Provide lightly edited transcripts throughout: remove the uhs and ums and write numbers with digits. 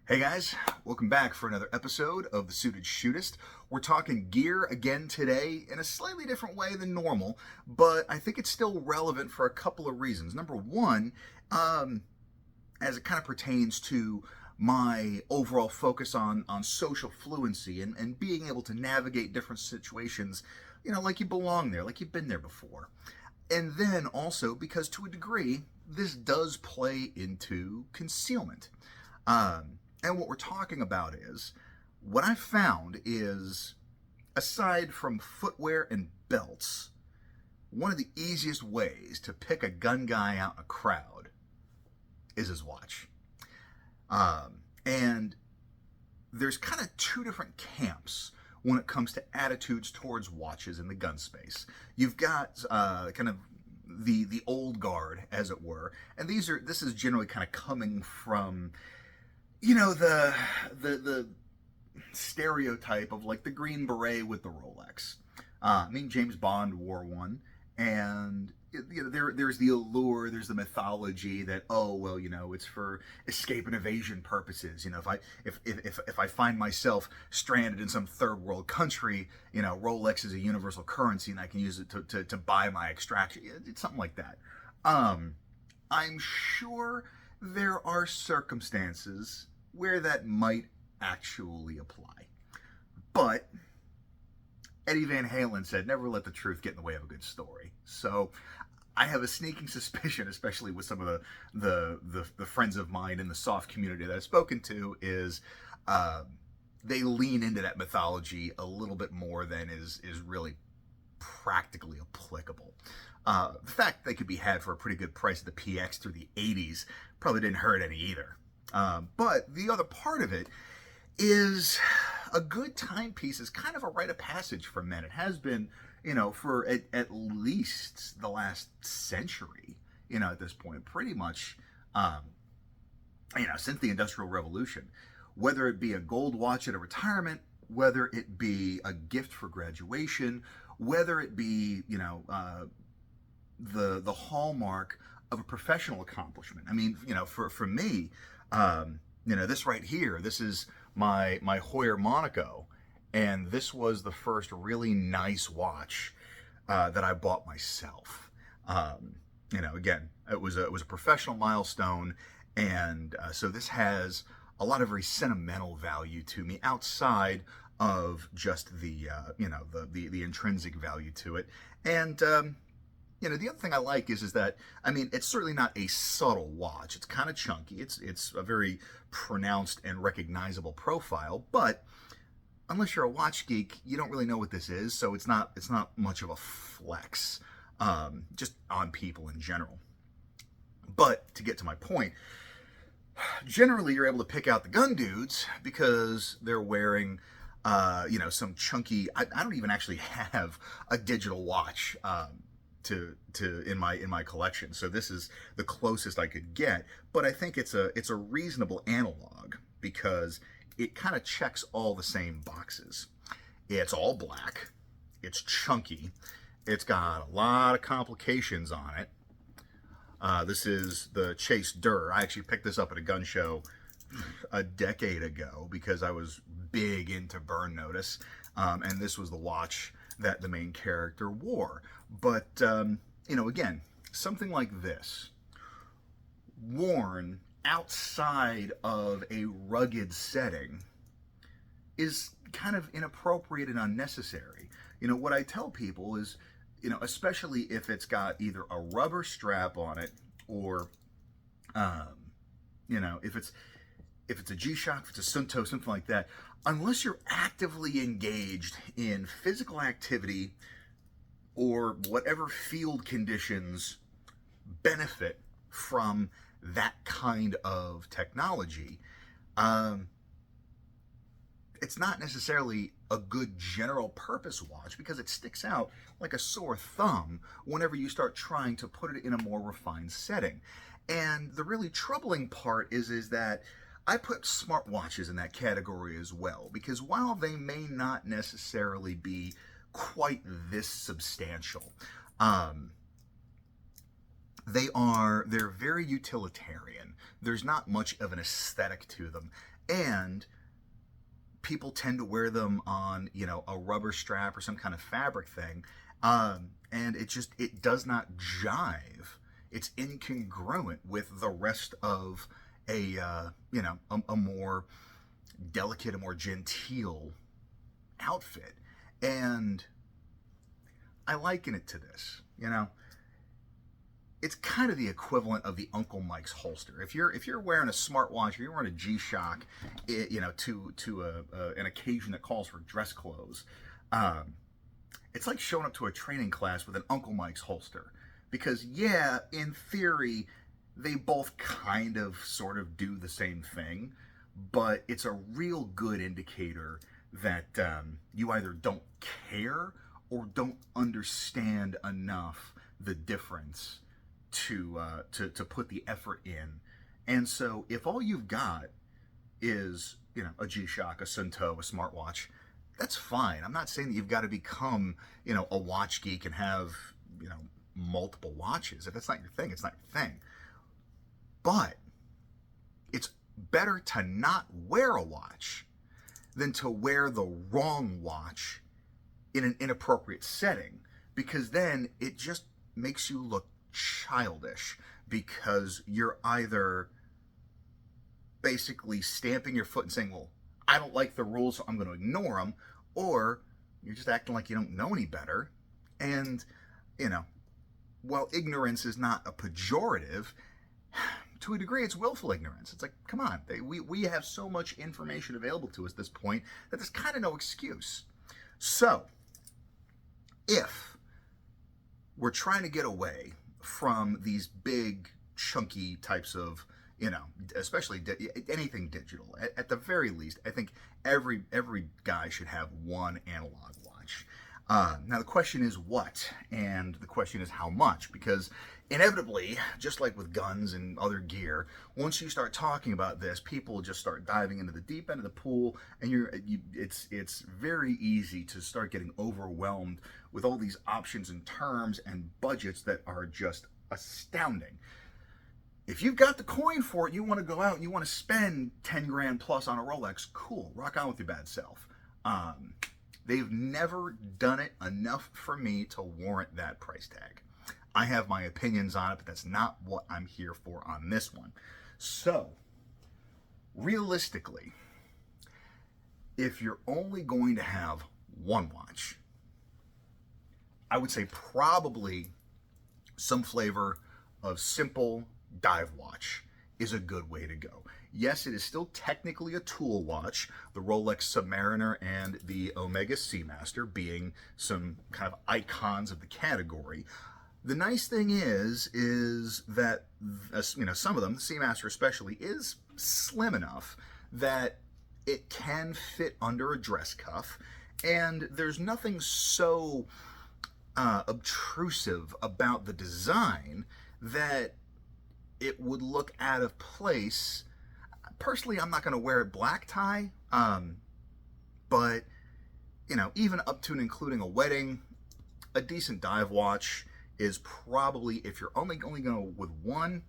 Hey guys, welcome back for another episode of The Suited Shootist. We're talking gear again today in a slightly different way than normal, but I think it's still relevant for a couple of reasons. Number one, as it kind of pertains to my overall focus on social fluency and being able to navigate different situations, like you belong there, like you've been there before. And then also because to a degree, this does play into concealment. And what we're talking about is, what I've found is, aside from footwear and belts, one of the easiest ways to pick a gun guy out in a crowd is his watch. And there's kind of two different camps when it comes to attitudes towards watches in the gun space. You've got kind of the old guard, as it were, and this is generally kind of coming from the stereotype of like the Green Beret with the Rolex. James Bond wore one, and there's the allure, there's the mythology that it's for escape and evasion purposes. If I find myself stranded in some third world country, Rolex is a universal currency, and I can use it to buy my extraction. It's something like that. I'm sure there are circumstances where that might actually apply. But Eddie Van Halen said, never let the truth get in the way of a good story. So I have a sneaking suspicion, especially with some of the friends of mine in the soft community that I've spoken to, is they lean into that mythology a little bit more than is really practically applicable. The fact they could be had for a pretty good price at the PX through the 80s probably didn't hurt any either. But the other part of it is a good timepiece is kind of a rite of passage for men. It has been, for at least the last century, at this point, pretty much, since the Industrial Revolution. Whether it be a gold watch at a retirement, whether it be a gift for graduation, whether it be, the hallmark of a professional accomplishment. For me, this right here, this is my Hoyer Monaco, and this was the first really nice watch that I bought myself. Again, it was a professional milestone, and so this has a lot of very sentimental value to me outside of just the intrinsic value to it. And the other thing I like is that, it's certainly not a subtle watch. It's kind of chunky. It's a very pronounced and recognizable profile, but unless you're a watch geek, you don't really know what this is, so it's not much of a flex, just on people in general. But to get to my point, generally you're able to pick out the gun dudes because they're wearing some chunky, I don't even actually have a digital watch in my collection, so this is the closest I could get. But I think it's a reasonable analog because it kind of checks all the same boxes. It's all black, it's chunky, it's got a lot of complications on it. This is the Chase Dur. I actually picked this up at a gun show a decade ago because I was big into Burn Notice, and this was the watch that the main character wore. But again, something like this, worn outside of a rugged setting, is kind of inappropriate and unnecessary. What I tell people is, especially if it's got either a rubber strap on it or, if it's a G-Shock, if it's a Sunto, something like that, unless you're actively engaged in physical activity or whatever field conditions benefit from that kind of technology, it's not necessarily a good general purpose watch because it sticks out like a sore thumb whenever you start trying to put it in a more refined setting. And the really troubling part is that I put smartwatches in that category as well, because while they may not necessarily be quite this substantial, they're very utilitarian. There's not much of an aesthetic to them, And people tend to wear them on, you know, a rubber strap or some kind of fabric thing. And it does not jive. It's incongruent with the rest of a more delicate, a more genteel outfit. And I liken it to this, you know. It's kind of the equivalent of the Uncle Mike's holster. If you're wearing a smartwatch or you're wearing a G-Shock, you know, to an occasion that calls for dress clothes, it's like showing up to a training class with an Uncle Mike's holster. Because yeah, in theory, they both kind of sort of do the same thing, but it's a real good indicator that you either don't care or don't understand enough the difference to put the effort in. And so if all you've got is, you know, a G-Shock, a Sunto, a smartwatch, that's fine. I'm not saying that you've got to become, you know, a watch geek and have, you know, multiple watches. If that's not your thing, it's not your thing. But it's better to not wear a watch than to wear the wrong watch in an inappropriate setting, because then it just makes you look childish, because you're either basically stamping your foot and saying, well, I don't like the rules, so I'm going to ignore them, or you're just acting like you don't know any better. And, you know, while ignorance is not a pejorative, to a degree it's willful ignorance. It's like, come on, we have so much information available to us at this point that there's kind of no excuse. So, if we're trying to get away from these big, chunky types of, you know, especially anything digital, at the very least, I think every guy should have one analog watch. Now the question is what, and the question is how much, because inevitably, just like with guns and other gear, once you start talking about this, people just start diving into the deep end of the pool, and it's very easy to start getting overwhelmed with all these options and terms and budgets that are just astounding. If you've got the coin for it, you want to go out and you want to spend 10 grand plus on a Rolex, cool, rock on with your bad self. They've never done it enough for me to warrant that price tag. I have my opinions on it, but that's not what I'm here for on this one. So, realistically, if you're only going to have one watch, I would say probably some flavor of simple dive watch is a good way to go. Yes, it is still technically a tool watch, the Rolex Submariner and the Omega Seamaster being some kind of icons of the category. The nice thing is that, you know, some of them, the Seamaster especially, is slim enough that it can fit under a dress cuff, and there's nothing so obtrusive about the design that it would look out of place. Personally, I'm not going to wear it black tie, but, you know, even up to and including a wedding, a decent dive watch is probably, if you're only going to go with one,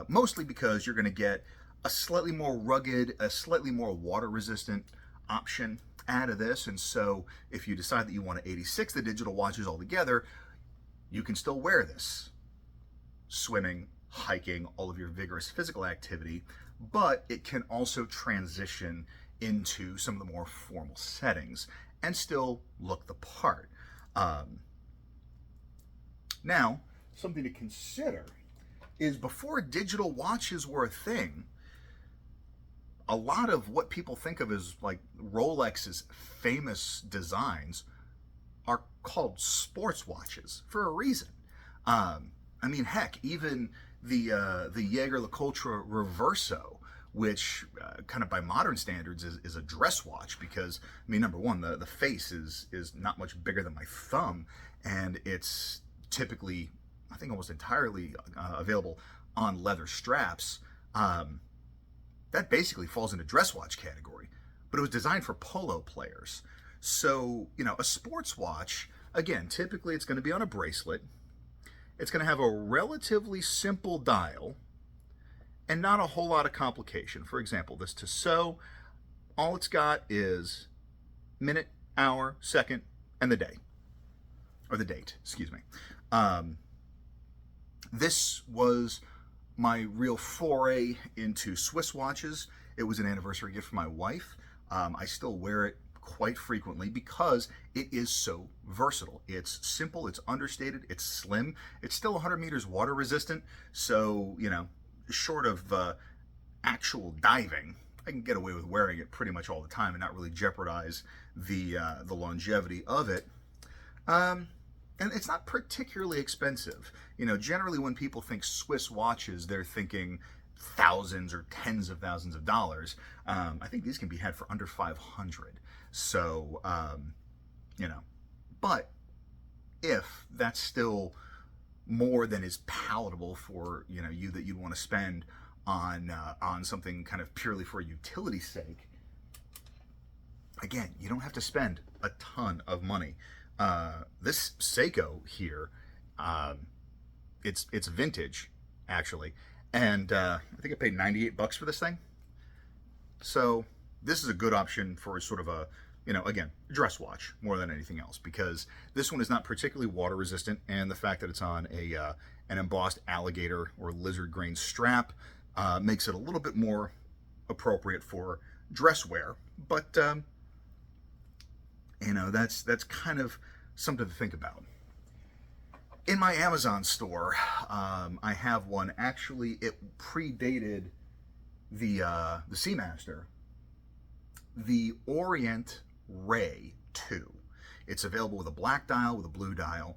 mostly because you're going to get a slightly more rugged, a slightly more water-resistant option out of this. And so if you decide that you want to 86 the digital watches altogether, you can still wear this. Swimming, hiking, all of your vigorous physical activity, but it can also transition into some of the more formal settings and still look the part. Now, something to consider is before digital watches were a thing, a lot of what people think of as like Rolex's famous designs are called sports watches for a reason. I mean, heck, even the Jaeger LeCoultre Reverso, which kind of by modern standards is a dress watch, because, I mean, number one, the face is not much bigger than my thumb, and it's typically, I think, almost entirely available on leather straps. That basically falls into dress watch category, but it was designed for polo players. So, you know, a sports watch, again, typically it's going to be on a bracelet. It's going to have a relatively simple dial, and not a whole lot of complication. For example, this Tissot, all it's got is minute, hour, second, and the day, or the date, excuse me. This was my real foray into Swiss watches. It was an anniversary gift for my wife. I still wear it quite frequently because it is so versatile. It's simple, it's understated, it's slim, it's still 100 meters water resistant, so, you know, short of actual diving, I can get away with wearing it pretty much all the time and not really jeopardize the longevity of it. And it's not particularly expensive. You know, generally when people think Swiss watches, they're thinking thousands or tens of thousands of dollars. I think these can be had for under 500. So, you know, but if that's still more than is palatable for, you know, you that you'd want to spend on something kind of purely for utility's sake, again, you don't have to spend a ton of money. This Seiko here, it's vintage actually, and I think I paid 98 bucks for this thing. So this is a good option for sort of a, you know, again, dress watch more than anything else, because this one is not particularly water resistant, and the fact that it's on a an embossed alligator or lizard grain strap makes it a little bit more appropriate for dress wear. But you know, that's kind of something to think about. In my Amazon store, I have one. Actually, it predated the Seamaster, the Orient Ray 2. It's available with a black dial, with a blue dial.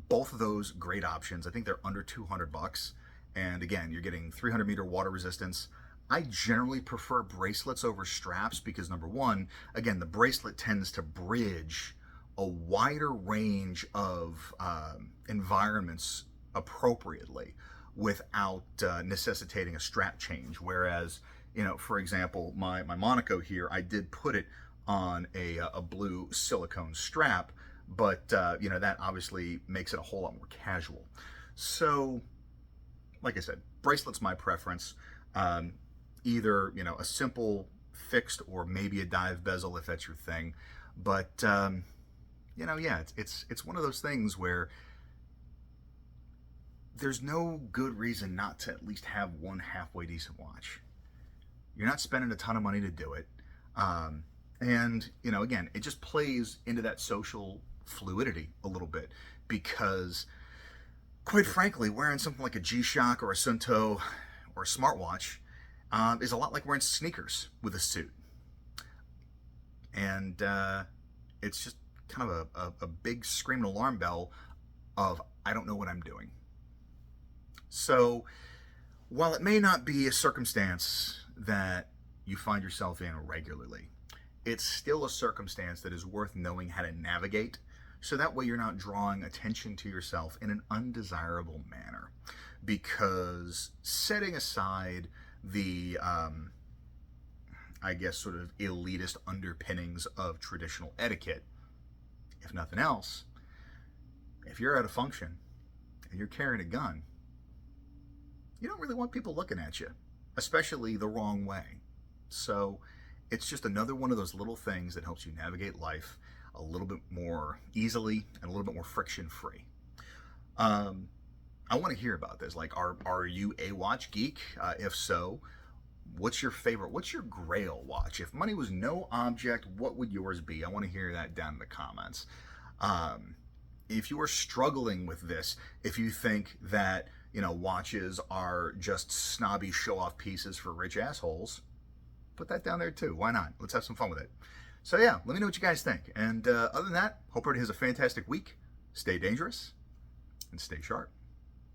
Both of those great options. I think they're under 200 bucks. And again, you're getting 300 meter water resistance. I generally prefer bracelets over straps because, number one, again, the bracelet tends to bridge a wider range of environments appropriately without necessitating a strap change. Whereas, you know, for example, my Monaco here, I did put it on a blue silicone strap, but you know, that obviously makes it a whole lot more casual. So, like I said, bracelet's my preference. Either, you know, a simple fixed or maybe a dive bezel if that's your thing. But you know, yeah, it's one of those things where there's no good reason not to at least have one halfway decent watch. You're not spending a ton of money to do it. And, you know, again, it just plays into that social fluidity a little bit, because quite frankly, wearing something like a G-Shock or a Sunto or a smartwatch is a lot like wearing sneakers with a suit. And it's just kind of a big screaming alarm bell of, I don't know what I'm doing. So while it may not be a circumstance that you find yourself in regularly, it's still a circumstance that is worth knowing how to navigate, so that way you're not drawing attention to yourself in an undesirable manner. Because setting aside the, I guess, sort of elitist underpinnings of traditional etiquette, if nothing else, if you're at a function and you're carrying a gun, you don't really want people looking at you, especially the wrong way. So it's just another one of those little things that helps you navigate life a little bit more easily and a little bit more friction-free. I want to hear about this. Like, are you a watch geek? If so, what's your favorite? What's your grail watch? If money was no object, what would yours be? I want to hear that down in the comments. If you are struggling with this, if you think that, you know, watches are just snobby show-off pieces for rich assholes, put that down there too. Why not? Let's have some fun with it. So yeah, let me know what you guys think. And other than that, hope everybody has a fantastic week. Stay dangerous and stay sharp.